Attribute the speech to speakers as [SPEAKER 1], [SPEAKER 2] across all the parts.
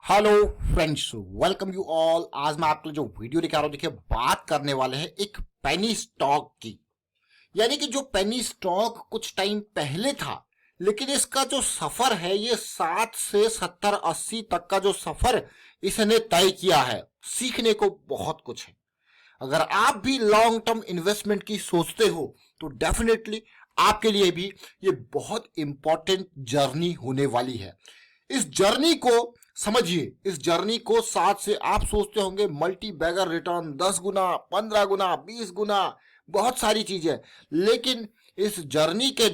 [SPEAKER 1] Hello friends, welcome you all. आज मैं आपके लिए जो वीडियो लेके आ रहा हूं, देखिए बात करने वाले हैं एक पेनी स्टॉक की। यानी कि जो पेनी स्टॉक कुछ टाइम पहले था, लेकिन इसका जो सफर है ये 60 से 70 80 तक का जो सफर इसने तय किया है। सीखने को बहुत कुछ है। अगर आप भी लॉन्ग टर्म इन्वेस्टमेंट की सोचते हो तो डेफिनेटली आपके लिए भी ये बहुत इंपॉर्टेंट जर्नी होने वाली है। इस जर्नी को समझिए। इस जर्नी को साथ से आप सोचते होंगे मल्टी बैगर रिटर्न 10 गुना, 15 गुना, 20 गुना, बहुत सारी चीजें। लेकिन इस जर्नी के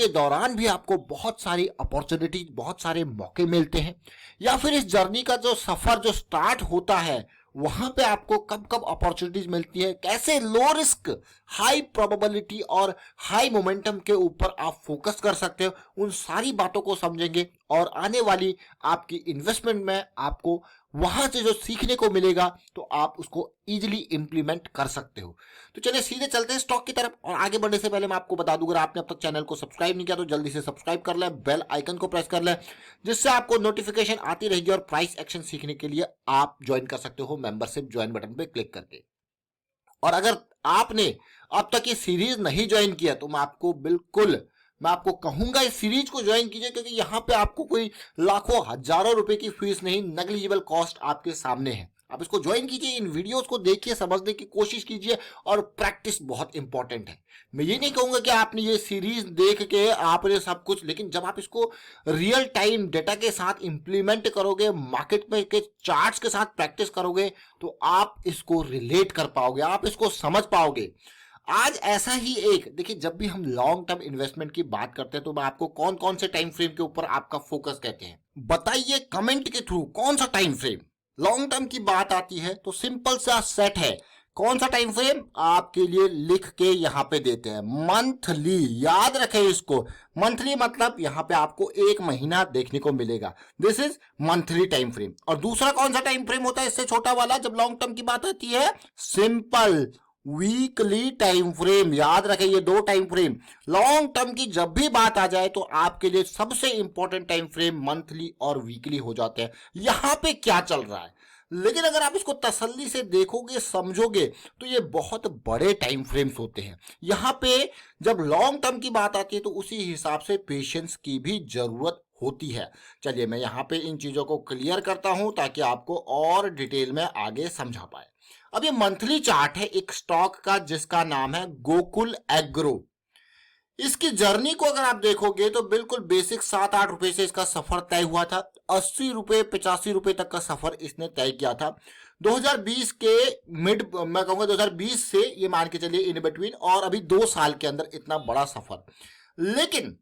[SPEAKER 1] दौरान भी आपको बहुत सारी अपॉर्चुनिटी, बहुत सारे मौके मिलते हैं। या फिर इस जर्नी का जो सफर जो स्टार्ट होता है वहां पे आपको कब कब अपॉर्चुनिटीज मिलती है, कैसे लो रिस्क हाई प्रोबेबिलिटी और हाई मोमेंटम के ऊपर आप फोकस कर सकते हो, उन सारी बातों को समझेंगे। और आने वाली आपकी इन्वेस्टमेंट में आपको वहां से जो सीखने को मिलेगा तो आप उसको इजीली इंप्लीमेंट कर सकते हो। तो चलिए सीधे चलते हैं स्टॉक की तरफ। और आगे बढ़ने से पहले मैं आपको बता दूं, अगर आपने अब तक चैनल को सब्सक्राइब नहीं किया तो जल्दी से सब्सक्राइब कर ले, बेल आइकन को प्रेस कर ले, जिससे आपको नोटिफिकेशन आती रहेगी। और प्राइस एक्शन सीखने के लिए आप ज्वाइन कर सकते हो मेंबरशिप ज्वाइन बटन पे क्लिक करके। और अगर आपने अब तक ये सीरीज नहीं ज्वाइन किया तो मैं आपको कहूंगा इस सीरीज को ज्वाइन कीजिए, क्योंकि यहां पे आपको कोई लाखों हजारों रुपए की फीस नहीं, नेग्लिजिबल कॉस्ट आपके सामने है। आप इसको ज्वाइन कीजिए, इन वीडियोस को देखिए, समझने की कोशिश कीजिए। और प्रैक्टिस बहुत इंपॉर्टेंट है। मैं ये नहीं कहूंगा कि आपने ये सीरीज देख के आपने सब कुछ, लेकिन जब आप इसको रियल टाइम डेटा के साथ इंप्लीमेंट करोगे, मार्केट में के चार्ट्स के साथ प्रैक्टिस करोगे, तो आप इसको रिलेट कर पाओगे, आप इसको समझ पाओगे। आज ऐसा ही एक देखिए, जब भी हम लॉन्ग टर्म इन्वेस्टमेंट की बात करते हैं तो मैं आपको कौन कौन से टाइम फ्रेम के ऊपर आपका फोकस कहते हैं, बताइए कमेंट के थ्रू। कौन सा टाइम फ्रेम लॉन्ग टर्म की बात आती है तो सिंपल सा सेट है। कौन सा टाइम फ्रेम आपके लिए लिख के यहां पे देते हैं, मंथली। याद रखें इसको, मंथली मतलब यहां पे आपको एक महीना देखने को मिलेगा। This is monthly time frame. और दूसरा कौन सा टाइम फ्रेम होता है इससे छोटा वाला, जब लॉन्ग टर्म की बात आती है, सिंपल वीकली टाइम फ्रेम। याद रखें ये दो टाइम फ्रेम। लॉन्ग टर्म की जब भी बात आ जाए तो आपके लिए सबसे इंपॉर्टेंट टाइम फ्रेम मंथली और वीकली हो जाते हैं। यहां पे क्या चल रहा है, लेकिन अगर आप इसको तसल्ली से देखोगे, समझोगे, तो ये बहुत बड़े टाइम फ्रेम्स होते हैं। यहां पे जब लॉन्ग टर्म की बात आती है तो उसी हिसाब से पेशेंस की भी जरूरत होती है। चलिए मैं यहां पे इन चीजों को क्लियर करता हूं ताकि आपको और डिटेल में आगे समझा पाए। अब ये मंथली चार्ट है एक स्टॉक का जिसका नाम है गोकुल एग्रो। इसकी जर्नी को अगर आप देखोगे तो बिल्कुल बेसिक 7-8 रुपए से इसका सफर तय हुआ था। 80 रुपए 85 रुपए तक का सफर इसने तय किया था। 2020 के मैं कहूंगा 2020 से ये मान के चलिए इन बिटवीन, और अभी 2 साल के अंदर इतना बड़ा सफर। लेकिन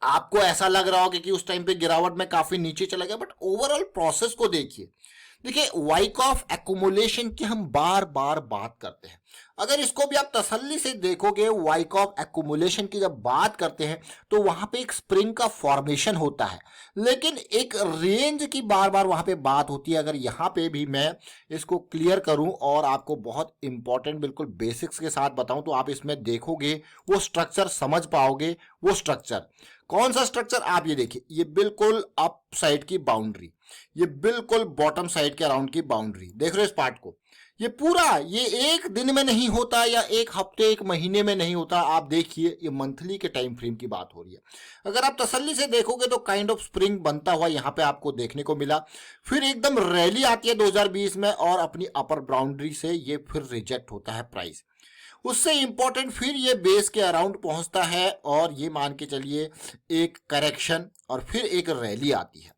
[SPEAKER 1] आपको ऐसा लग रहा होगा कि उस टाइम पे गिरावट में काफी नीचे चला गया, बट ओवरऑल प्रोसेस को देखिए। देखिए वाइकॉफ एक्यूमुलेशन की हम बार बार बात करते हैं। अगर इसको भी आप तसल्ली से देखोगे, वाइकॉफ एक्यूमुलेशन की जब बात करते हैं तो वहां पे एक स्प्रिंग का फॉर्मेशन होता है, लेकिन एक रेंज की बार बार वहां पे बात होती है। अगर यहां पे भी मैं इसको क्लियर करूं और आपको बहुत इंपॉर्टेंट बिल्कुल बेसिक्स के साथ बताऊं तो आप इसमें देखोगे वो स्ट्रक्चर समझ पाओगे। वो स्ट्रक्चर कौन सा स्ट्रक्चर, आप ये देखिए, ये बिल्कुल अप साइड की बाउंड्री, ये बिल्कुल बॉटम साइड के अराउंड की बाउंड्री, देख रहे हो इस पार्ट को। ये पूरा ये एक दिन में नहीं होता या एक हफ्ते एक महीने में नहीं होता। आप देखिए ये मंथली के टाइम फ्रेम की बात हो रही है। अगर आप तसल्ली से देखोगे तो काइंड ऑफ स्प्रिंग बनता हुआ यहां पे आपको देखने को मिला। फिर एकदम रैली आती है 2020 में और अपनी अपर बाउंड्री से ये फिर रिजेक्ट होता है प्राइस। उससे इंपॉर्टेंट फिर ये बेस के अराउंड पहुंचता है और ये मान के चलिए एक करेक्शन और फिर एक रैली आती है।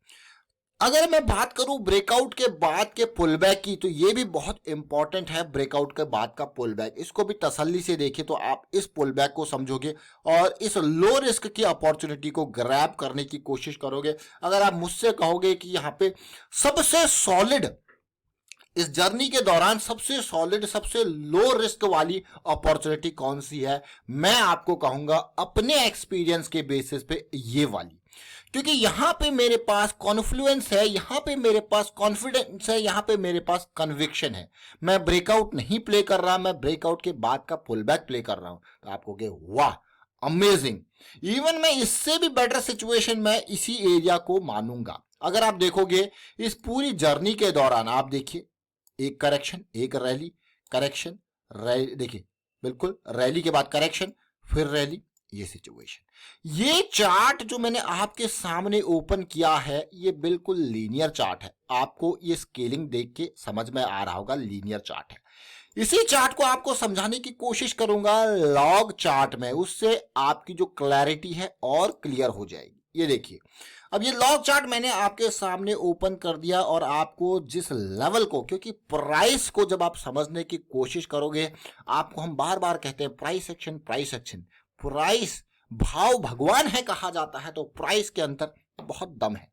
[SPEAKER 1] अगर मैं बात करूं ब्रेकआउट के बाद के पुलबैक की, तो ये भी बहुत इंपॉर्टेंट है। ब्रेकआउट के बाद का पुलबैक, इसको भी तसल्ली से देखिए तो आप इस पुलबैक को समझोगे और इस लो रिस्क की अपॉर्चुनिटी को ग्रैब करने की कोशिश करोगे। अगर आप मुझसे कहोगे कि यहाँ पे सबसे सॉलिड, इस जर्नी के दौरान सबसे सॉलिड, सबसे लो रिस्क वाली अपॉर्चुनिटी कौन सी है, मैं आपको कहूंगा अपने एक्सपीरियंस के बेसिस पे ये वाली। क्योंकि यहां पे मेरे पास कॉन्फ्लुएंस है, यहां पे मेरे पास कॉन्फिडेंस है, यहां पे मेरे पास कन्विक्शन है। मैं ब्रेकआउट नहीं प्ले कर रहा, मैं ब्रेकआउट के बाद का पुलबैक प्ले कर रहा हूं। तो आप कहोगे वाह, अमेजिंग। इवन मैं इससे भी बेटर सिचुएशन में इसी एरिया को मानूंगा। अगर आप देखोगे इस पूरी जर्नी के दौरान, आप देखिए एक करेक्शन, एक रैली, करेक्शन, रैली, देखिए बिल्कुल रैली के बाद करेक्शन, फिर रैली, ये सिचुएशन। ये चार्ट जो मैंने आपके सामने ओपन किया है ये बिल्कुल लीनियर चार्ट है। आपको ये स्केलिंग देख के समझ में आ रहा होगा लीनियर चार्ट है। इसी चार्ट को आपको समझाने की कोशिश करूंगा लॉग चार्ट में, उससे आपकी जो क्लैरिटी है और क्लियर हो जाएगी। ये देखिए, अब ये लॉग चार्ट मैंने आपके सामने ओपन कर दिया और आपको जिस लेवल को, क्योंकि प्राइस को जब आप समझने की कोशिश करोगे, आपको हम बार बार कहते हैं price action, price action. Price भाव भगवान है कहा जाता है, तो प्राइस के अंदर बहुत दम है।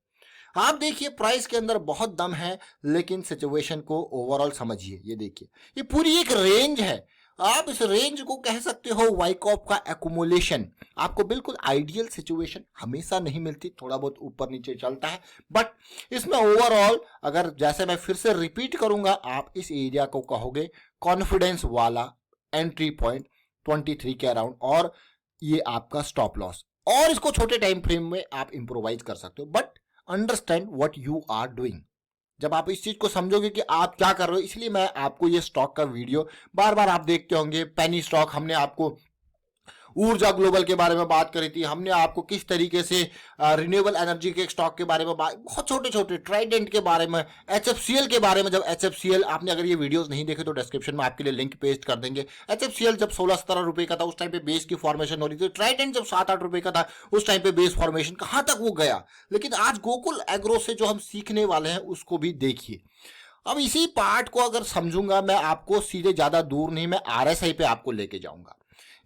[SPEAKER 1] आप देखिए प्राइस के अंदर बहुत दम है, लेकिन सिचुएशन को ओवरऑल समझिए। ये देखिए, ये पूरी एक रेंज है। आप इस रेंज को कह सकते हो वाइकॉप का एक्युमुलेशन। आपको बिल्कुल आइडियल सिचुएशन हमेशा नहीं मिलती, थोड़ा बहुत ऊपर नीचे चलता है, बट इसमें ओवरऑल अगर जैसे मैं फिर से रिपीट करूंगा, आप इस एरिया को कहोगे कॉन्फिडेंस वाला एंट्री पॉइंट 23 के अराउंड, और ये आपका स्टॉप लॉस, और इसको छोटे टाइम फ्रेम में आप इंप्रोवाइज कर सकते हो। But understand what you are doing. जब आप इस चीज को समझोगे कि आप क्या कर रहे हो, इसलिए मैं आपको ये स्टॉक का वीडियो बार बार आप देखते होंगे। पेनी स्टॉक, हमने आपको ऊर्जा ग्लोबल के बारे में बात करी थी, हमने आपको किस तरीके से रिन्यूएबल एनर्जी के स्टॉक के बारे में बात, बहुत छोटे छोटे, ट्राइडेंट के बारे में, एचएफसीएल के बारे में। जब एचएफसीएल, आपने अगर ये वीडियोस नहीं देखे तो डिस्क्रिप्शन में आपके लिए लिंक पेस्ट कर देंगे। एचएफसीएल जब 16-17 रुपए का था उस टाइम पे बेस की फॉर्मेशन हो रही थी। ट्राइडेंट जब 7-8 रुपए का था उस टाइम पे बेस फॉर्मेशन कहां तक वो गया। लेकिन आज गोकुल एग्रो से जो हम सीखने वाले हैं उसको भी देखिए। अब इसी पार्ट को अगर समझूंगा मैं, आपको सीधे ज्यादा दूर नहीं, मैं आरएसआई पे आपको लेके जाऊंगा।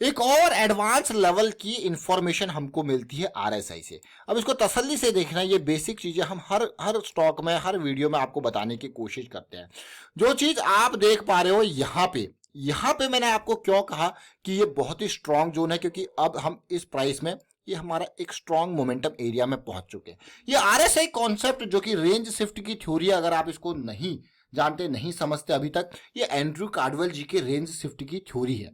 [SPEAKER 1] एक और एडवांस लेवल की इंफॉर्मेशन हमको मिलती है आरएसआई से। अब इसको तसल्ली से देखना, ये बेसिक चीजें हम हर स्टॉक में, हर वीडियो में आपको बताने की कोशिश करते हैं। जो चीज आप देख पा रहे हो यहाँ पे मैंने आपको क्यों कहा कि ये बहुत ही स्ट्रांग जोन है, क्योंकि अब हम इस प्राइस में, ये हमारा एक स्ट्रांग मोमेंटम एरिया में पहुंच चुके हैं। ये आरएसआई कॉन्सेप्ट जो कि रेंज शिफ्ट की थ्योरी, अगर आप इसको नहीं जानते, नहीं समझते अभी तक, ये एंड्रयू कार्डवेल जी के रेंज शिफ्ट की थ्योरी है।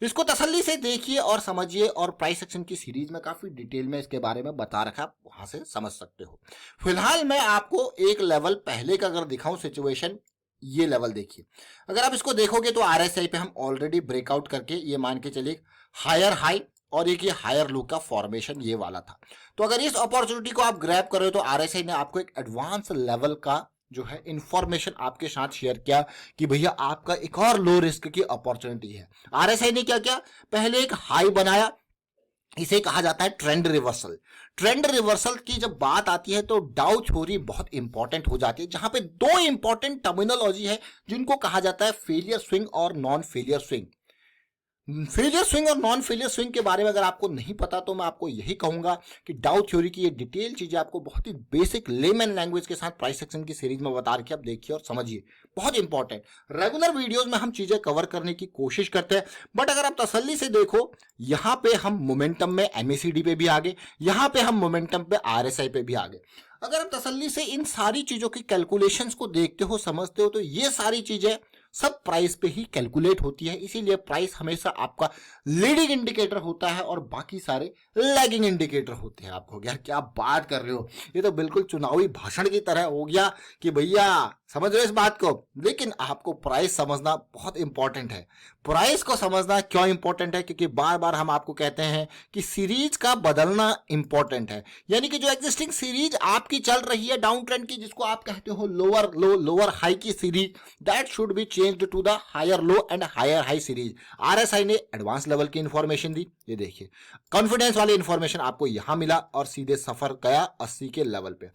[SPEAKER 1] इसको तसल्ली से देखिए और समझिए, और प्राइस एक्शन की सीरीज में काफी डिटेल में इसके बारे में बता रखा, आप वहां से समझ सकते हो। फिलहाल मैं आपको एक लेवल पहले का अगर दिखाऊं सिचुएशन, ये लेवल देखिए। अगर आप इसको देखोगे तो आरएसआई पे हम ऑलरेडी ब्रेकआउट करके, ये मान के चलिए हायर हाई और एक ये हायर लो का फॉर्मेशन ये वाला था। तो अगर इस अपॉर्चुनिटी को आप ग्रैब कर रहे हो तो आरएसआई ने आपको एक एडवांस लेवल का जो है इंफॉर्मेशन आपके साथ शेयर किया कि भैया आपका एक और लो रिस्क की अपॉर्चुनिटी है। आरएसआई ने क्या किया, पहले एक हाई बनाया, इसे कहा जाता है ट्रेंड रिवर्सल। ट्रेंड रिवर्सल की जब बात आती है तो डाउ थ्योरी बहुत इंपॉर्टेंट हो जाती है, जहां पे दो इंपॉर्टेंट टर्मिनोलॉजी है जिनको कहा जाता है फेलियर स्विंग और non failure swing. Failure swing और नॉन फेलियर स्विंग के बारे में अगर आपको नहीं पता तो मैं आपको यही कहूंगा कि डाउ थ्योरी की ये डिटेल चीजें आपको बहुत ही बेसिक लेमन लैंग्वेज के साथ प्राइस एक्शन की सीरीज में बता रखी है, आप देखिए और समझिए, बहुत इंपॉर्टेंट। रेगुलर वीडियोस में हम चीजें कवर करने की कोशिश करते हैं, बट अगर आप तसल्ली से देखो, यहाँ पे हम मोमेंटम में एमएसीडी पे भी आगे, यहाँ पे हम मोमेंटम पे आरएसआई पे भी आगे। अगर आप तसल्ली से इन सारी चीजों की कैलकुलेशंस को देखते हो, समझते हो, तो ये सारी चीजें सब प्राइस पे ही कैलकुलेट होती है। इसीलिए प्राइस हमेशा आपका लीडिंग इंडिकेटर होता है और बाकी सारे लैगिंग इंडिकेटर होते हैं। आपको यार क्या बात कर रहे हो, ये तो बिल्कुल चुनावी भाषण की तरह हो गया कि भैया समझ रहे हो इस बात को। लेकिन आपको प्राइस समझना बहुत इंपॉर्टेंट है। प्राइस को समझना क्यों इंपॉर्टेंट है, क्योंकि बार बार हम आपको कहते हैं कि सीरीज का बदलना इंपॉर्टेंट है। यानी कि जो एग्जिस्टिंग सीरीज आपकी चल रही है डाउन ट्रेंड की, जिसको आप कहते हो लोअर लो लोअर हाई की series, that should be changed to the higher low and higher high series. RSI ने एडवांस लेवल की इंफॉर्मेशन दी, ये देखिए कॉन्फिडेंस वाली इंफॉर्मेशन आपको यहां मिला और सीधे सफर गया 80 के लेवल पे।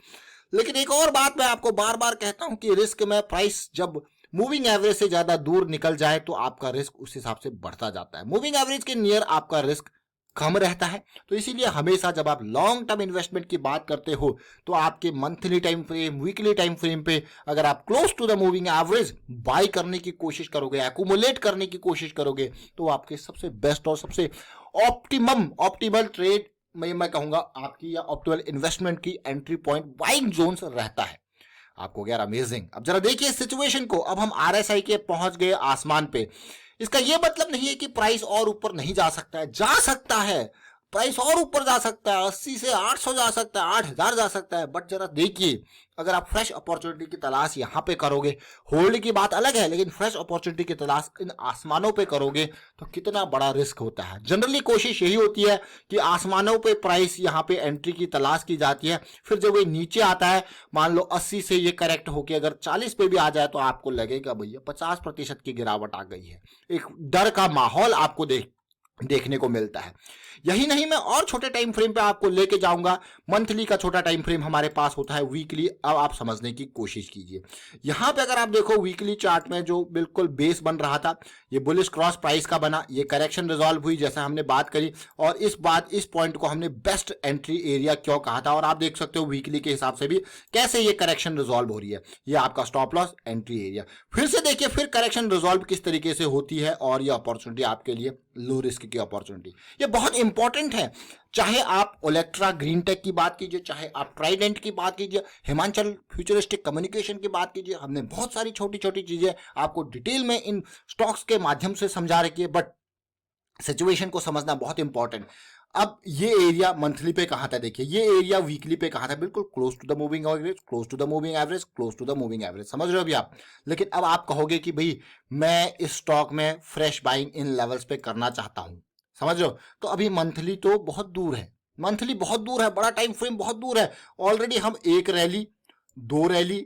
[SPEAKER 1] लेकिन एक और बात मैं आपको बार बार कहता हूं कि रिस्क में प्राइस जब मूविंग एवरेज से ज्यादा दूर निकल जाए तो आपका रिस्क उस हिसाब से बढ़ता जाता है। मूविंग एवरेज के नियर आपका रिस्क कम रहता है। तो इसीलिए हमेशा जब आप लॉन्ग टर्म इन्वेस्टमेंट की बात करते हो तो आपके monthly time frame, weekly time frame पे अगर आप close to the moving average buy करने की कोशिश करोगे, एक्यूमुलेट करने की कोशिश करोगे, तो आपके सबसे बेस्ट और सबसे ऑप्टिमल ट्रेड मैं कहूंगा आपकी, या ऑप्टिमल इन्वेस्टमेंट की एंट्री पॉइंट बाइंग जोन्स रहता है। आपको यार अमेजिंग। अब जरा देखिए सिचुएशन को, अब हम आरएसआई के पहुंच गए आसमान पे। इसका यह मतलब नहीं है कि प्राइस और ऊपर नहीं जा सकता है, जा सकता है। प्राइस और ऊपर जा सकता है, 80 से 800 जा सकता है, 8000 जा सकता है। बट जरा देखिए, अगर आप फ्रेश अपॉर्चुनिटी की तलाश यहाँ पे करोगे, होल्ड की बात अलग है, लेकिन फ्रेश अपॉर्चुनिटी की तलाश इन आसमानों पे करोगे तो कितना बड़ा रिस्क होता है। जनरली कोशिश यही होती है कि आसमानों पे प्राइस यहाँ पे एंट्री की तलाश की जाती है, फिर जब ये नीचे आता है, मान लो 80 से ये करेक्ट होके अगर 40 पे भी आ जाए तो आपको लगेगा भैया 50% की गिरावट आ गई है। एक डर का माहौल आपको देखने को मिलता है। यही नहीं, मैं और छोटे टाइम फ्रेम पे आपको लेके जाऊंगा। मंथली का छोटा टाइम फ्रेम हमारे पास होता है, वीकली। अब आप समझने की कोशिश कीजिए। यहां पे अगर आप देखो वीकली चार्ट में जो बिल्कुल बेस बन रहा था, ये बुलिश क्रॉस प्राइस का बना, ये करेक्शन रिजॉल्व हुई जैसा हमने बात करी, और इस पॉइंट को हमने बेस्ट एंट्री एरिया क्यों कहा था। और आप देख सकते हो वीकली के हिसाब से भी कैसे ये करेक्शन रिजॉल्व हो रही है। ये आपका स्टॉप लॉस एंट्री एरिया। फिर से देखिए फिर करेक्शन रिजॉल्व किस तरीके से होती है, और ये अपॉर्चुनिटी आपके लिए लो रिस्क की अपॉर्चुनिटी, ये बहुत इंपॉर्टेंट है। चाहे आप ओलेक्ट्रा ग्रीन टेक की बात कीजिए, चाहे आप ट्राइडेंट की बात कीजिए, हिमाचल फ्यूचरिस्टिक कम्युनिकेशन की बात कीजिए, हमने बहुत सारी छोटी छोटी चीजें आपको डिटेल में इन स्टॉक्स के माध्यम से समझा रखी है। बट सिचुएशन को समझना बहुत इंपॉर्टेंट। अब ये एरिया मंथली पे कहा था, देखिए ये एरिया वीकली पे कहा था, बिल्कुल close to the moving average, close to the moving average, close to the moving average. समझ रहे हो अभी आप। लेकिन अब आप कहोगे कि भाई मैं इस स्टॉक में फ्रेश बाइंग इन लेवल्स पे करना चाहता हूं, समझ रहे हो। तो अभी मंथली तो बहुत दूर है, मंथली बहुत दूर है, बड़ा टाइम फ्रेम बहुत दूर है। ऑलरेडी हम एक रैली, दो रैली,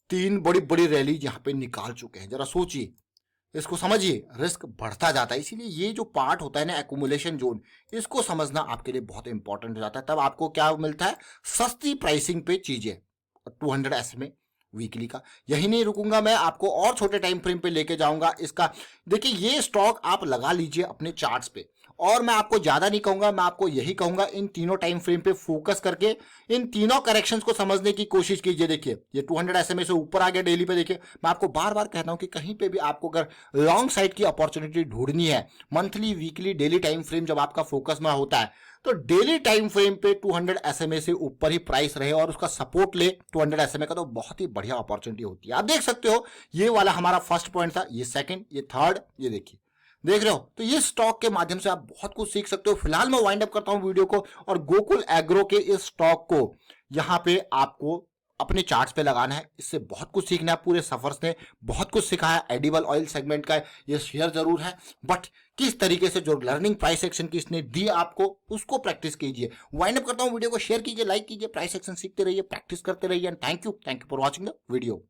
[SPEAKER 1] तीन बड़ी बड़ी रैली यहां पे निकाल चुके हैं। जरा सोचिए, इसको समझिए, रिस्क बढ़ता जाता है। इसीलिए ये जो पार्ट होता है ना, एक्यूमुलेशन जोन, इसको समझना आपके लिए बहुत इंपॉर्टेंट हो जाता है। तब आपको क्या मिलता है, सस्ती प्राइसिंग पे चीजें। 200 SMA वीकली का। यही नहीं रुकूंगा, मैं आपको और छोटे टाइम फ्रेम पे लेके जाऊंगा इसका। देखिए ये स्टॉक आप लगा लीजिए अपने चार्ट्स पे, और मैं आपको ज्यादा नहीं कहूंगा, मैं आपको यही कहूंगा इन तीनों टाइम फ्रेम पे फोकस करके इन तीनों करेक्शंस को समझने की कोशिश कीजिए। देखिए ये 200 SMA से ऊपर आ गया डेली पे। देखिए मैं आपको बार बार कहता हूं कि कहीं पे भी आपको अगर लॉन्ग साइड की अपॉर्चुनिटी ढूंढनी है, monthly weekly daily time frame जब आपका फोकस में होता है, तो डेली टाइम फ्रेम पे 200 SMA से ऊपर ही प्राइस रहे और उसका सपोर्ट ले 200 SMA का, तो बहुत ही बढ़िया अपॉर्चुनिटी होती है। आप देख सकते हो ये वाला हमारा फर्स्ट पॉइंट था, ये सेकंड, ये थर्ड, ये देखिए, देख रहे हो। तो ये स्टॉक के माध्यम से आप बहुत कुछ सीख सकते हो। फिलहाल मैं वाइंड अप करता हूं वीडियो को, और गोकुल एग्रो के इस स्टॉक को यहां पे आपको अपने चार्ट्स पे लगाना है। इससे बहुत कुछ सीखना है। पूरे सफर्स ने बहुत कुछ सिखाया। एडिबल ऑयल सेगमेंट का ये शेयर जरूर है, बट किस तरीके से जो लर्निंग प्राइस एक्शन की इसने दी आपको, उसको प्रैक्टिस कीजिए। वाइंड अप करता हूं वीडियो को, शेयर कीजिए, लाइक कीजिए, प्राइस एक्शन सीखते रहिए, प्रैक्टिस करते रहिए। Thank you for watching the video.